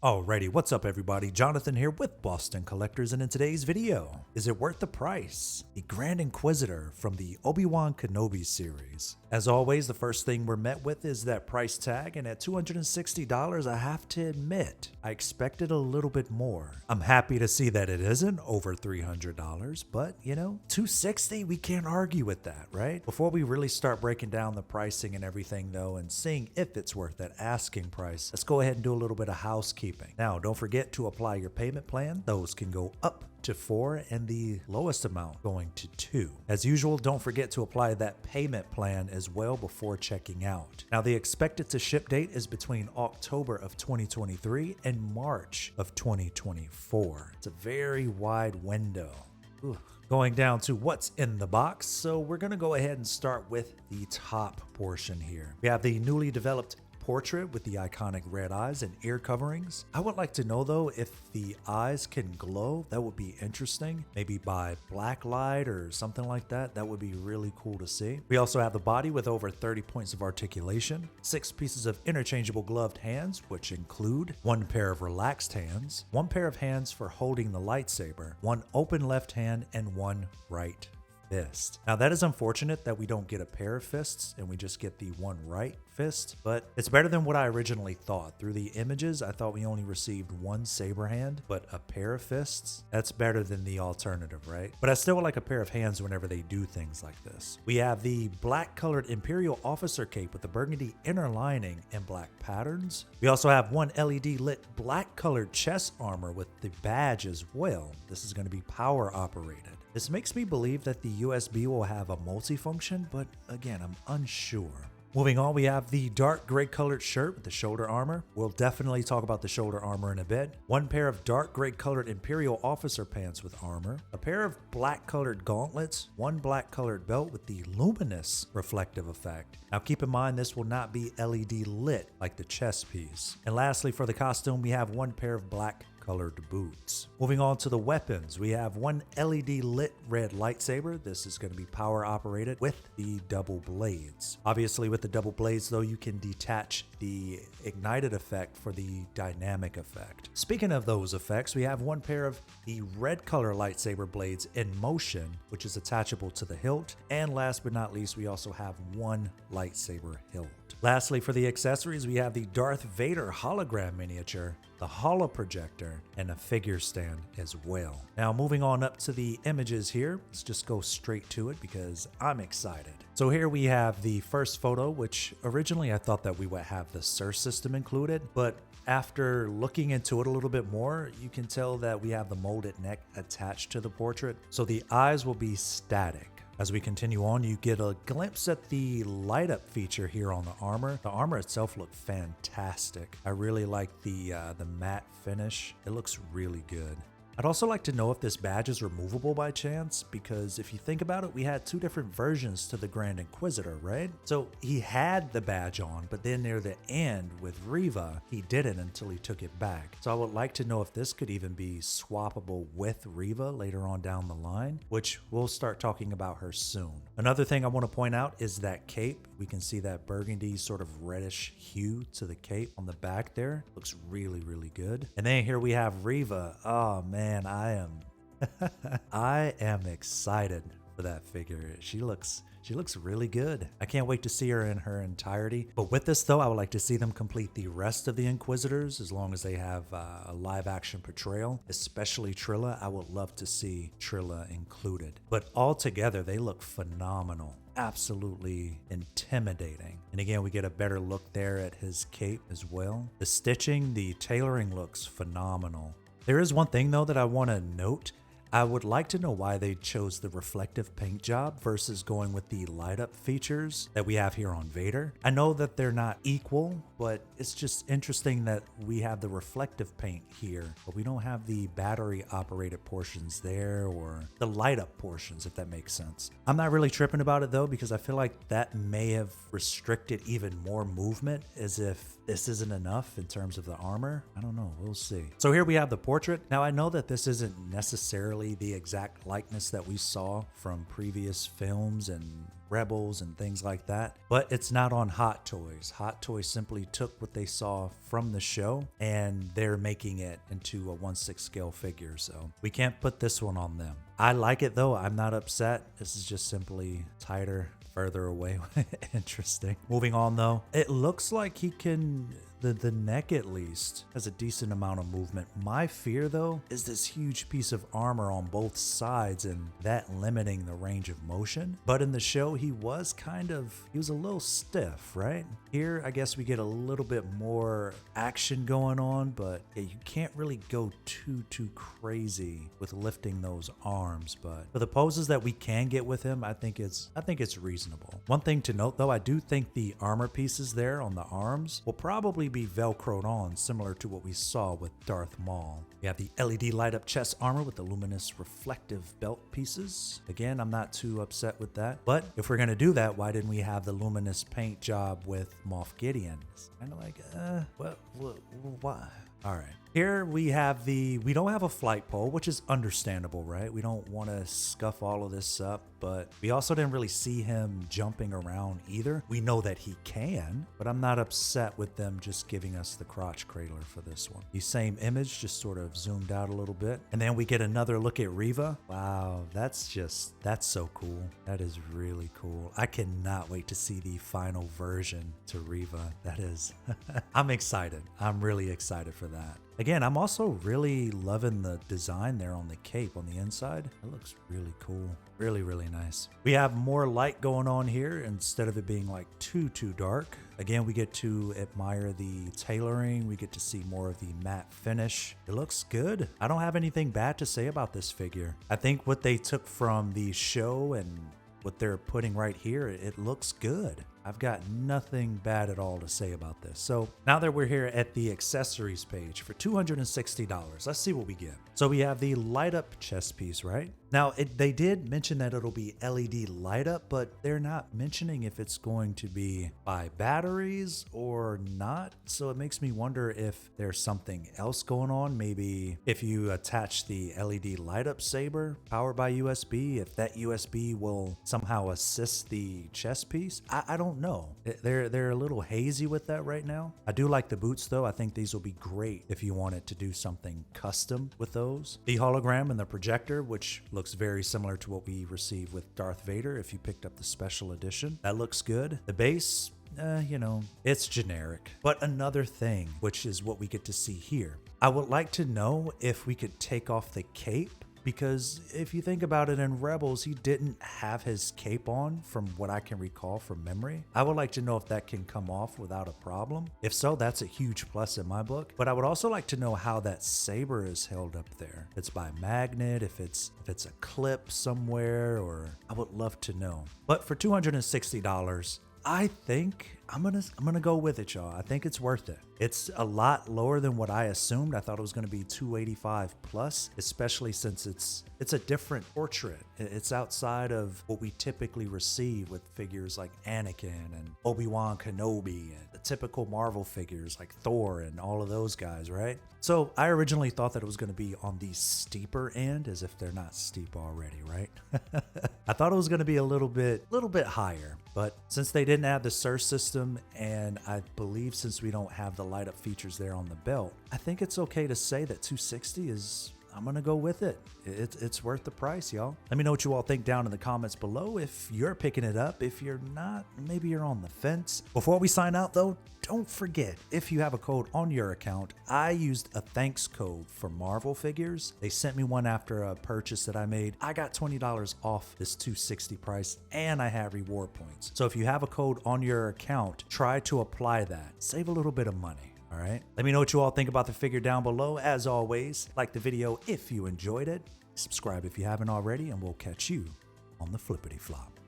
Alrighty, what's up everybody? Jonathan here with Boston Collectors, and in today's video, is it worth the price? The Grand Inquisitor from the Obi-Wan Kenobi series. As always, the first thing we're met with is that price tag, and at $260, I have to admit, I expected a little bit more. I'm happy to see that it isn't over $300, but you know, $260, we can't argue with that, right? Before we really start breaking down the pricing and everything though, and seeing if it's worth that asking price, let's go ahead and do a little bit of housekeeping. Now, don't forget to apply your payment plan. Those can go up to 4 and the lowest amount going to 2. As usual, don't forget to apply that payment plan as well before checking out. Now, the expected to ship date is between October of 2023 and March of 2024. It's a very wide window. Ugh. Going down to what's in the box, so we're going to go ahead and start with the top portion here. We have the newly developed portrait with the iconic red eyes and ear coverings. I would like to know though if the eyes can glow. That would be interesting. Maybe by black light or something like that. That would be really cool to see. We also have the body with over 30 points of articulation, 6 pieces of interchangeable gloved hands, which include 1 pair of relaxed hands, 1 pair of hands for holding the lightsaber, 1 open left hand, and 1 right fist. Now that is unfortunate that we don't get a pair of fists and we just get the 1 right fist, but it's better than what I originally thought. Through the images, I thought we only received 1 saber hand, but a pair of fists? That's better than the alternative, right? But I still would like a pair of hands whenever they do things like this. We have the black colored Imperial officer cape with the burgundy inner lining and black patterns. We also have 1 LED lit black colored chest armor with the badge as well. This is going to be power operated. This makes me believe that the USB will have a multifunction, but again, I'm unsure. Moving on, we have the dark gray colored shirt with the shoulder armor. We'll definitely talk about the shoulder armor in a bit. 1 pair of dark gray colored Imperial officer pants with armor. A pair of black colored gauntlets. 1 black colored belt with the luminous reflective effect. Now keep in mind this will not be LED lit like the chest piece. And lastly, for the costume, we have 1 pair of black colored boots. Moving on to the weapons, we have 1 LED lit red lightsaber. This is going to be power operated with the double blades. Obviously with the double blades though, you can detach the ignited effect for the dynamic effect. Speaking of those effects, we have 1 pair of the red color lightsaber blades in motion, which is attachable to the hilt. And last but not least, we also have 1 lightsaber hilt. Lastly, for the accessories, we have the Darth Vader hologram miniature, the holo projector, and a figure stand as well. Now moving on up to the images here, let's just go straight to it because I'm excited. So here we have the first photo, which originally I thought that we would have the SIR system included, but after looking into it a little bit more, you can tell that we have the molded neck attached to the portrait, so the eyes will be static. As we continue on, you get a glimpse at the light up feature here on the armor. The armor itself looks fantastic. I really like the matte finish. It looks really good. I'd also like to know if this badge is removable by chance, because if you think about it, we had 2 different versions to the Grand Inquisitor, right? So he had the badge on, but then near the end with Reva, he didn't until he took it back. So I would like to know if this could even be swappable with Reva later on down the line, which we'll start talking about her soon. Another thing I want to point out is that cape. We can see that burgundy sort of reddish hue to the cape on the back there. Looks really, really good. And then here we have Reva. Oh man. I am excited for that figure. She looks really good. I can't wait to see her in her entirety. But with this though, I would like to see them complete the rest of the Inquisitors as long as they have a live action portrayal, especially Trilla. I would love to see Trilla included. But altogether, they look phenomenal. Absolutely intimidating. And again, we get a better look there at his cape as well. The stitching, the tailoring looks phenomenal. There is one thing though that I want to note. I would like to know why they chose the reflective paint job versus going with the light up features that we have here on Vader. I know that they're not equal, but it's just interesting that we have the reflective paint here, but we don't have the battery operated portions there or the light up portions, if that makes sense. I'm not really tripping about it though, because I feel like that may have restricted even more movement, as if this isn't enough in terms of the armor. I don't know, we'll see. So here we have the portrait. Now I know that this isn't necessarily really the exact likeness that we saw from previous films and Rebels and things like that, but it's not on Hot Toys. Hot Toys simply took what they saw from the show and they're making it into a 1/6 scale figure, so we can't put this one on them. I like it though. I'm not upset. This is just simply tighter, further away. Interesting. Moving on though, it looks like he can, the neck at least has a decent amount of movement. My fear though is this huge piece of armor on both sides and that limiting the range of motion. But in the show he was a little stiff, right? Here I guess we get a little bit more action going on, but yeah, you can't really go too crazy with lifting those arms. But for the poses that we can get with him, I think it's reasonable. One thing to note though, I do think the armor pieces there on the arms will probably be velcroed on, similar to what we saw with Darth Maul. We have the LED light up chest armor with the luminous reflective belt pieces. Again, I'm not too upset with that, but if we're gonna do that, why didn't we have the luminous paint job with Moff Gideon? It's kind of like, why? All right. Here we don't have a flight pole, which is understandable, right? We don't want to scuff all of this up, but we also didn't really see him jumping around either. We know that he can, but I'm not upset with them just giving us the crotch cradler for this one. The same image, just sort of zoomed out a little bit. And then we get another look at Reva. Wow, that's so cool. That is really cool. I cannot wait to see the final version to Reva. That is, I'm excited. I'm really excited for that. Again, I'm also really loving the design there on the cape on the inside. It looks really cool. Really, really nice. We have more light going on here instead of it being like too dark. Again, we get to admire the tailoring. We get to see more of the matte finish. It looks good. I don't have anything bad to say about this figure. I think what they took from the show and what they're putting right here, it looks good. I've got nothing bad at all to say about this. So now that we're here at the accessories page for $260, let's see what we get. So we have the light up chest piece, right? Now they did mention that it'll be LED light up, but they're not mentioning if it's going to be by batteries or not. So it makes me wonder if there's something else going on. Maybe if you attach the LED light up saber powered by USB, if that USB will somehow assist the chest piece. I don't know. They're a little hazy with that right now. I do like the boots though. I think these will be great if you wanted to do something custom with those. The hologram and the projector, which looks very similar to what we received with Darth Vader if you picked up the special edition. That looks good. The base, it's generic. But another thing, which is what we get to see here, I would like to know if we could take off the cape. Because if you think about it, in Rebels, he didn't have his cape on from what I can recall from memory. I would like to know if that can come off without a problem. If so, that's a huge plus in my book. But I would also like to know how that saber is held up there. If it's by magnet, if it's a clip somewhere, or I would love to know. But for $260, I think I'm gonna go with it, y'all. I think it's worth it. It's a lot lower than what I assumed. I thought it was gonna be $285 plus, especially since it's a different portrait. It's outside of what we typically receive with figures like Anakin and Obi-Wan Kenobi and the typical Marvel figures like Thor and all of those guys, right? So I originally thought that it was gonna be on the steeper end, as if they're not steep already, right? I thought it was gonna be a little bit higher, but since they didn't have the SIR system, and I believe since we don't have the light up features there on the belt, I think it's okay to say that $260 is, I'm gonna go with it. It's worth the price, y'all. Let me know what you all think down in the comments below. If you're picking it up, if you're not, maybe you're on the fence. Before we sign out though, don't forget, if you have a code on your account, I used a thanks code for Marvel figures. They sent me one after a purchase that I made. I got $20 off this $260 price, and I have reward points. So if you have a code on your account, try to apply that. Save a little bit of money. All right. Let me know what you all think about the figure down below. As always, like the video if you enjoyed it. Subscribe if you haven't already, and we'll catch you on the flippity flop.